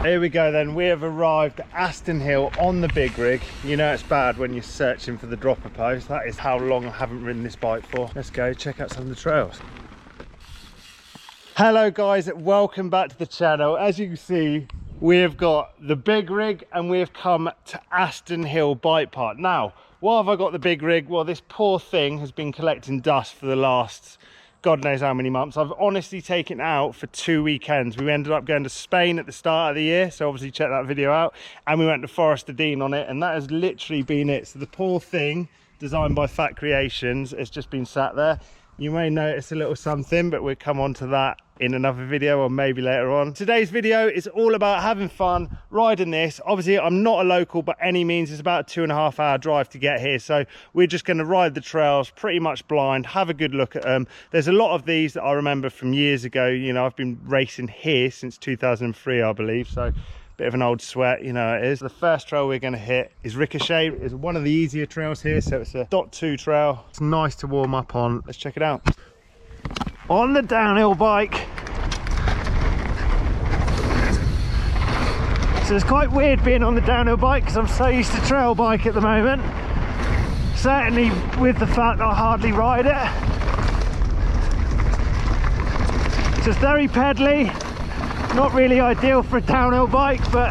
Here we go then, we have arrived at AstonHill on the big rig. You know it's bad when you're searching for the dropper post. That is how long I haven't ridden this bike for. Let's go check out some of the trails. Hello guys, welcome back to the channel. As you can see, we have got the big rig and we have come to AstonHill Bikepark. Now, why have I got the big rig? Well, this poor thing has been collecting dust for the last God knows how many months. I've honestly taken it out for 2 weekends. We ended up going to Spain at the start of the year, so obviously check that video out, and we went to Forest of Dean on it, and that has literally been it. So the poor thing, designed by Fat Creations, it's just been sat there. You may notice a little something, but we'll come on to that in another video or maybe later on. Today's video is all about having fun riding this. Obviously I'm not a local by any means. It's about a 2.5 hour drive to get here, so we're just going to ride the trails pretty much blind, have a good look at them. There's a lot of these that I remember from years ago. You know, I've been racing here since 2003 I believe, so bit of an old sweat, you know it is. The first trail we're going to hit is Ricochet. It's one of the easier trails here, so it's a .2 trail. It's nice to warm up on. Let's check it out. On the downhill bike. So it's quite weird being on the downhill bike because I'm so used to trail bike at the moment. Certainly with the fact that I hardly ride it. So it's very pedally. Not really ideal for a downhill bike, but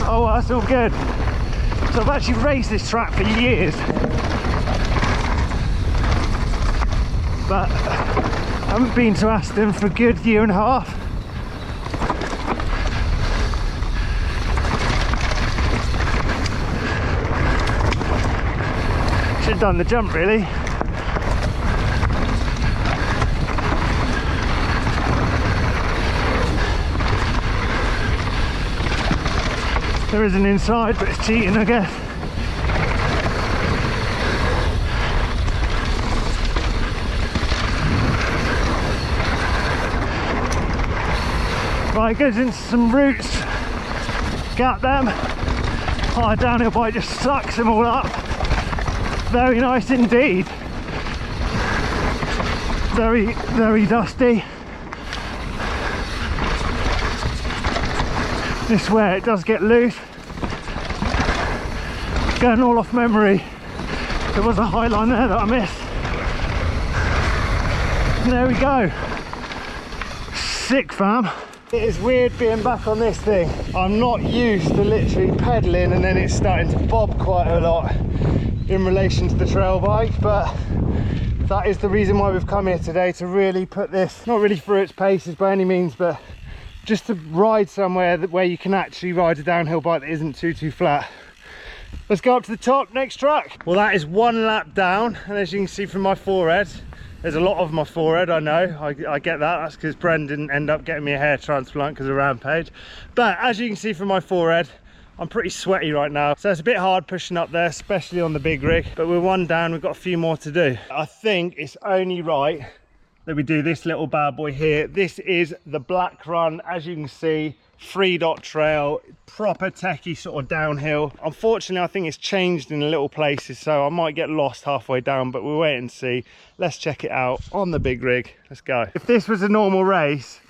oh well, that's all good. So I've actually raced this track for years, but I haven't been to Aston for a good 1.5 years. Should have done the jump really. There is an inside, but it's cheating, I guess. Right, it goes into some roots. Gap them. Oh, a downhill bike just sucks them all up. Very nice indeed. Very, very dusty. This way it does get loose. Going all off memory, there was a high line there that I missed. And there we go. Sick, fam. It is weird being back on this thing. I'm not used to literally pedaling and then it's starting to bob quite a lot in relation to the trail bike, but that is the reason why we've come here today, to really put this, not really through its paces by any means, but just to ride somewhere where you can actually ride a downhill bike that isn't too flat. Let's go up to the top, next track. Well, that is 1 lap down, and as you can see from my forehead, there's a lot of my forehead, I know, I get that. That's because Bren didn't end up getting me a hair transplant because of Rampage. But as you can see from my forehead, I'm pretty sweaty right now, so it's a bit hard pushing up there, especially on the big rig. But we're 1 down, we've got a few more to do. I think it's only right that we do this little bad boy here. This is the Black Run, as you can see, 3-dot trail, proper techie sort of downhill. Unfortunately, I think it's changed in little places, so I might get lost halfway down, but we'll wait and see. Let's check it out on the big rig. Let's go. If this was a normal race,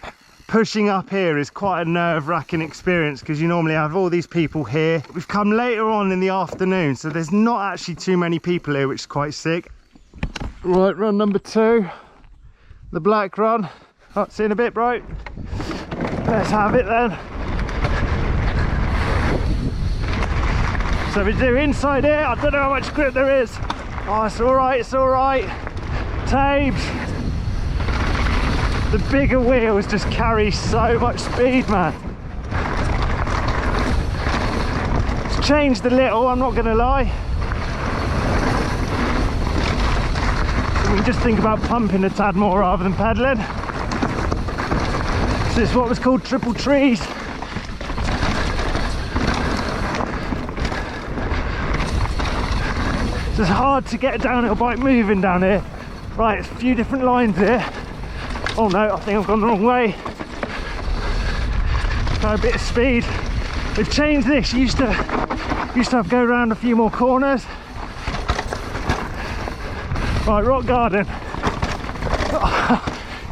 pushing up here is quite a nerve-wracking experience because you normally have all these people here. We've come later on in the afternoon, so there's not actually too many people here, which is quite sick. Right, run number 2. The Black Run. Oh, see you in a bit, bro. Let's have it then. So we do inside here. I don't know how much grip there is. Oh, it's all right, it's all right. Tabes. The bigger wheels just carry so much speed, man. It's changed a little, I'm not gonna lie. We can just think about pumping a tad more rather than pedaling. This is what was called triple trees. It's hard to get a downhill bike moving down here. Right, it's a few different lines here. Oh no, I think I've gone the wrong way. Got a bit of speed. They've changed this. You used to have to go around a few more corners. Right, rock garden.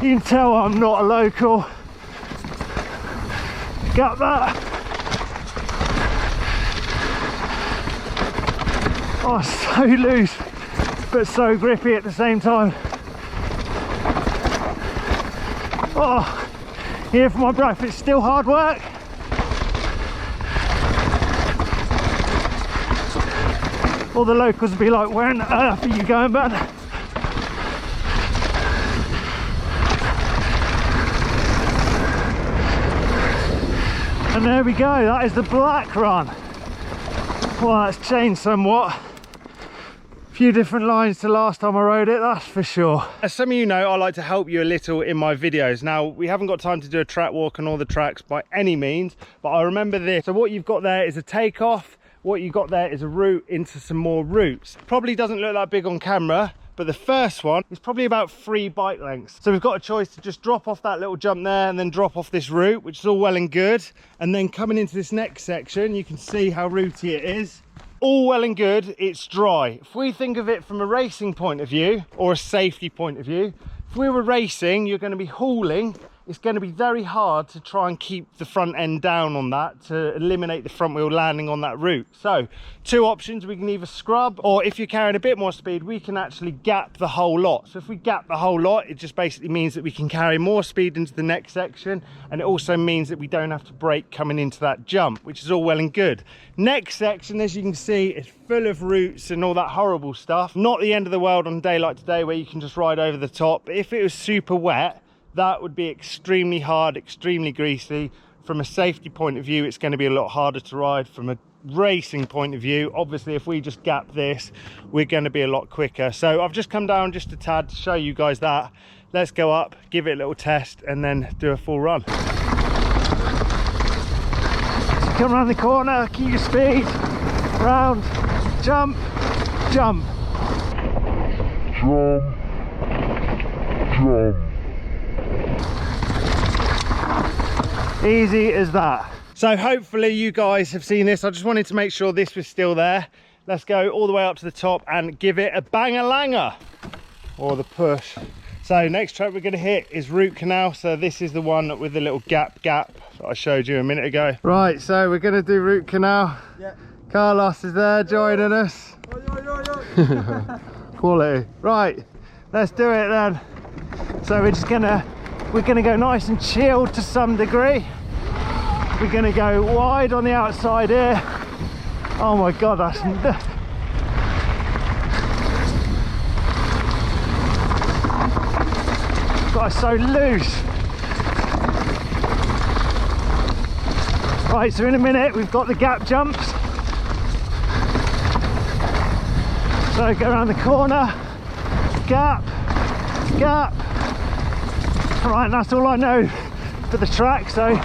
You can tell I'm not a local. Got that. Oh, so loose, but so grippy at the same time. Oh, here for my breath, it's still hard work. All the locals will be like, where on earth are you going, man? And there we go, that is the black run. Well, that's changed somewhat. A few different lines to last time I rode it, that's for sure. As some of you know, I like to help you a little in my videos. Now, we haven't got time to do a track walk on all the tracks by any means, but I remember this. So what you've got there is a takeoff. What you got there is a route into some more routes. Probably doesn't look that big on camera, but the first one is probably about 3 bike lengths. So we've got a choice to just drop off that little jump there and then drop off this route, which is all well and good. And then coming into this next section, you can see how rooty it is. All well and good, it's dry. If we think of it from a racing point of view or a safety point of view, if we were racing, you're going to be hauling. It's going to be very hard to try and keep the front end down on that to eliminate the front wheel landing on that route. So 2 options, we can either scrub, or if you're carrying a bit more speed, we can actually gap the whole lot. So if we gap the whole lot, it just basically means that we can carry more speed into the next section, and it also means that we don't have to brake coming into that jump, which is all well and good. Next section, as you can see, is full of roots and all that horrible stuff. Not the end of the world on a day like today where you can just ride over the top. But if it was super wet, that would be extremely hard, extremely greasy. From a safety point of view, it's going to be a lot harder to ride. From a racing point of view, obviously, if we just gap this, we're going to be a lot quicker. So I've just come down just a tad to show you guys that. Let's go up, give it a little test, and then do a full run. So come around the corner, keep your speed, round, jump, jump. Jump, jump. Easy as that. So hopefully you guys have seen this. I just wanted to make sure this was still there. Let's go all the way up to the top and give it a bang-a-langer, or the push. So next track we're going to hit is Route Canal. So this is the one with the little gap that I showed you a minute ago. Right, so we're going to do Route Canal. Yeah. Carlos is there joining us. Quality. Right, let's do it then. So we're gonna go nice and chilled to some degree. We're gonna go wide on the outside here. Oh my god, that's God, it's so loose. Right, so in a minute we've got the gap jumps. So go around the corner, gap, gap. Right, that's all I know for the track. So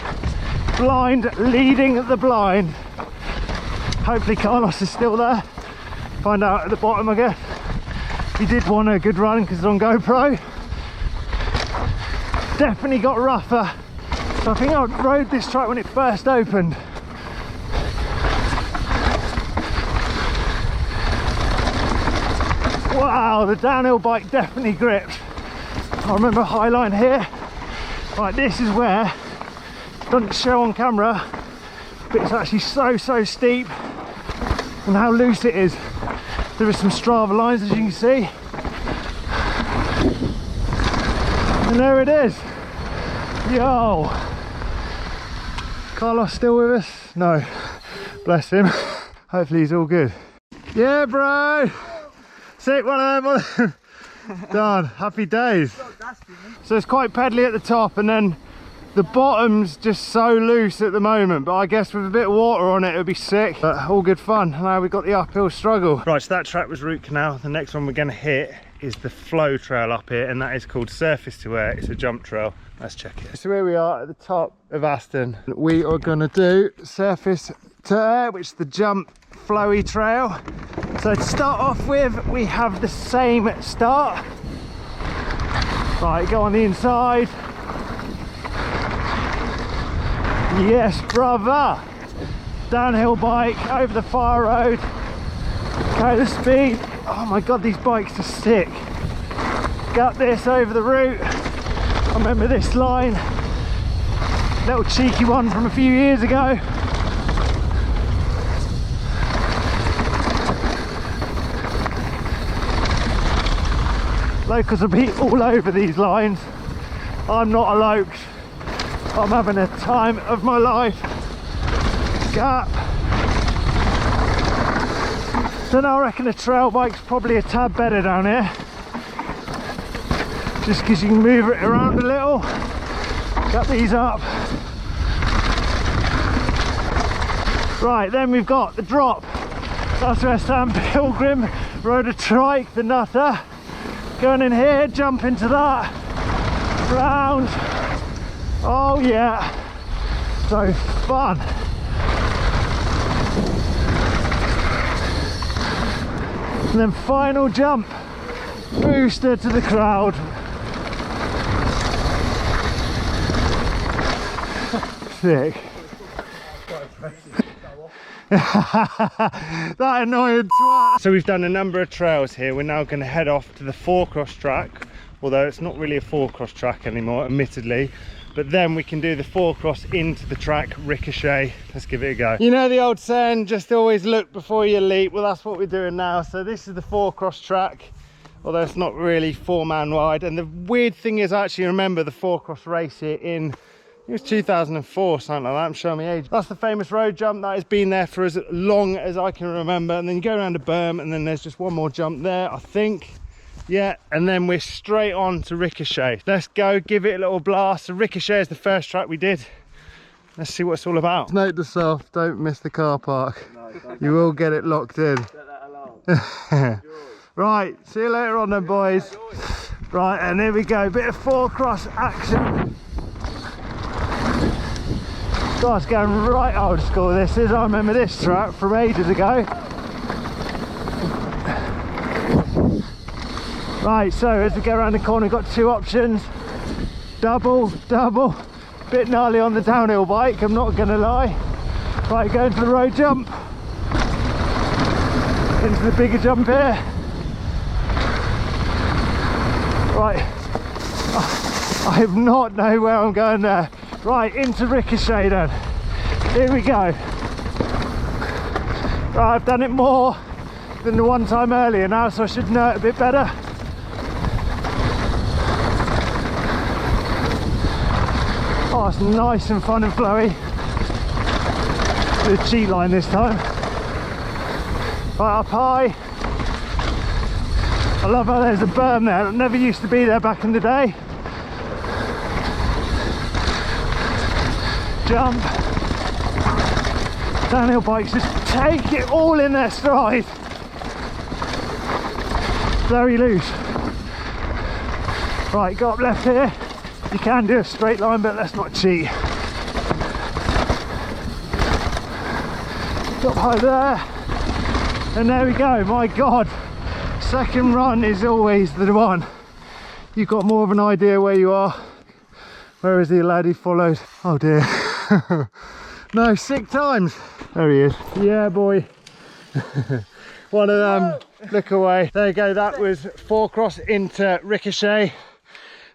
blind leading the blind. Hopefully Carlos is still there. Find out at the bottom, I guess. He did want a good run because it's on GoPro. Definitely got rougher. So I think I rode this track when it first opened. Wow, the downhill bike definitely gripped. I remember Highline here. Right, this is where, doesn't show on camera, but it's actually so steep, and how loose it is. There are some Strava lines, as you can see, and there it is. Yo, Carlos still with us? No, bless him. Hopefully he's all good. Yeah, bro. Sick one of them. Done. Happy days. So it's quite pedally at the top, and then the bottom's just so loose at the moment, but I guess with a bit of water on it, it'll be sick. But all good fun. Now we've got the uphill struggle. Right, so that track was Route Canal. The next one we're going to hit is the flow trail up here, and that is called Surface to Air. It's a jump trail. Let's check it. So here we are at the top of Aston. We are going to do Surface to Air, which is the jump flowy trail. So to start off with, we have the same start. Right, go on the inside. Yes, brother. Downhill bike over the fire road. Go the speed. Oh my god, these bikes are sick. Got this over the route. I remember this line. Little cheeky one from a few years ago. Locals will be all over these lines. I'm not a loc. I'm having a time of my life. Gap. So now I reckon a trail bike's probably a tad better down here. Just because you can move it around a little. Got these up. Right, then we've got the drop. That's where Sam Pilgrim rode a trike, the nutter. Going in here, jump into that. Round. Oh yeah. So fun. And then final jump. Booster to the crowd. Sick. That annoying twat. So we've done a number of trails here. We're now going to head off to the 4-cross track, although it's not really a 4-cross track anymore, admittedly. But then we can do the 4-cross into the track, ricochet. Let's give it a go. You know the old saying, just always look before you leap. Well, that's what we're doing now. So this is the 4-cross track, although it's not really 4-man wide. And the weird thing is, I actually remember the 4-cross race here in, it was 2004, something like that. I'm showing my age. That's the famous road jump that has been there for as long as I can remember. And then you go around a berm, and then there's just one more jump there, I think. Yeah, and then we're straight on to ricochet. Let's go, give it a little blast. So ricochet is the first track we did. Let's see what it's all about. Note to self, don't miss the car park. No, you will get it locked in. Set that alarm. Right, see you later on then, boys. Right, and here we go, bit of 4-cross action. God, it's going right old school this is. I remember this track from ages ago. Right, so as we go around the corner, we've got two options. Double, bit gnarly on the downhill bike, I'm not gonna lie. Right, going for the road jump. Into the bigger jump here. Right, I have not know where I'm going there. Right, into ricochet then. Here we go. Right, I've done it more than the one time earlier now, so I should know it a bit better. Oh, it's nice and fun and flowy. The cheat line this time. Right, up high. I love how there's a berm there. It never used to be there back in the day. Jump. Downhill bikes just take it all in their stride. Very loose. Right, go up left here. You can do a straight line, but let's not cheat. Up high there. And there we go. My God. Second run is always the one. You've got more of an idea where you are. Where is the lad who followed? Oh dear. No, 6 times. There he is. Yeah, boy. One of them. Look away. There you go. That was 4-cross into ricochet.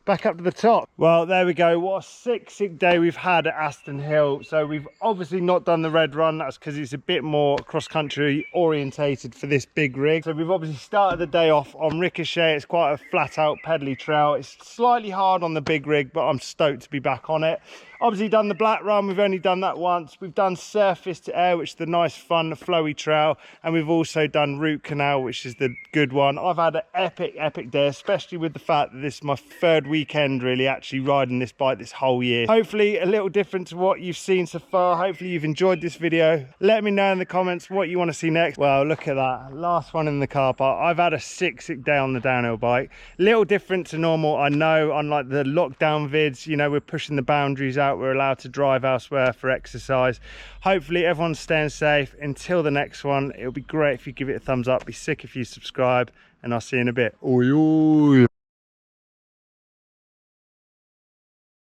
Back up to the top. Well, there we go. What a sick day we've had at AstonHill. So we've obviously not done the red run. That's because it's a bit more cross-country orientated for this big rig. So we've obviously started the day off on ricochet. It's quite a flat out pedally trail. It's slightly hard on the big rig, but I'm stoked to be back on it. Obviously done the black run, we've only done that once. We've done surface to air, which is the nice fun flowy trail, and we've also done route canal, which is the good one. I've had an epic day, especially with the fact that this is my 3rd weekend really actually riding this bike this whole year. Hopefully a little different to what you've seen so far. Hopefully you've enjoyed this video. Let me know in the comments what you want to see next. Well, look at that, last one in the car park. I've had a sick day on the downhill bike. Little different to normal, I know, unlike the lockdown vids, you know, we're pushing the boundaries out. We're allowed to drive elsewhere for exercise. Hopefully everyone's staying safe. Until the next one, it'll be great if you give it a thumbs up. Be sick if you subscribe, and I'll see you in a bit. Oi, oi.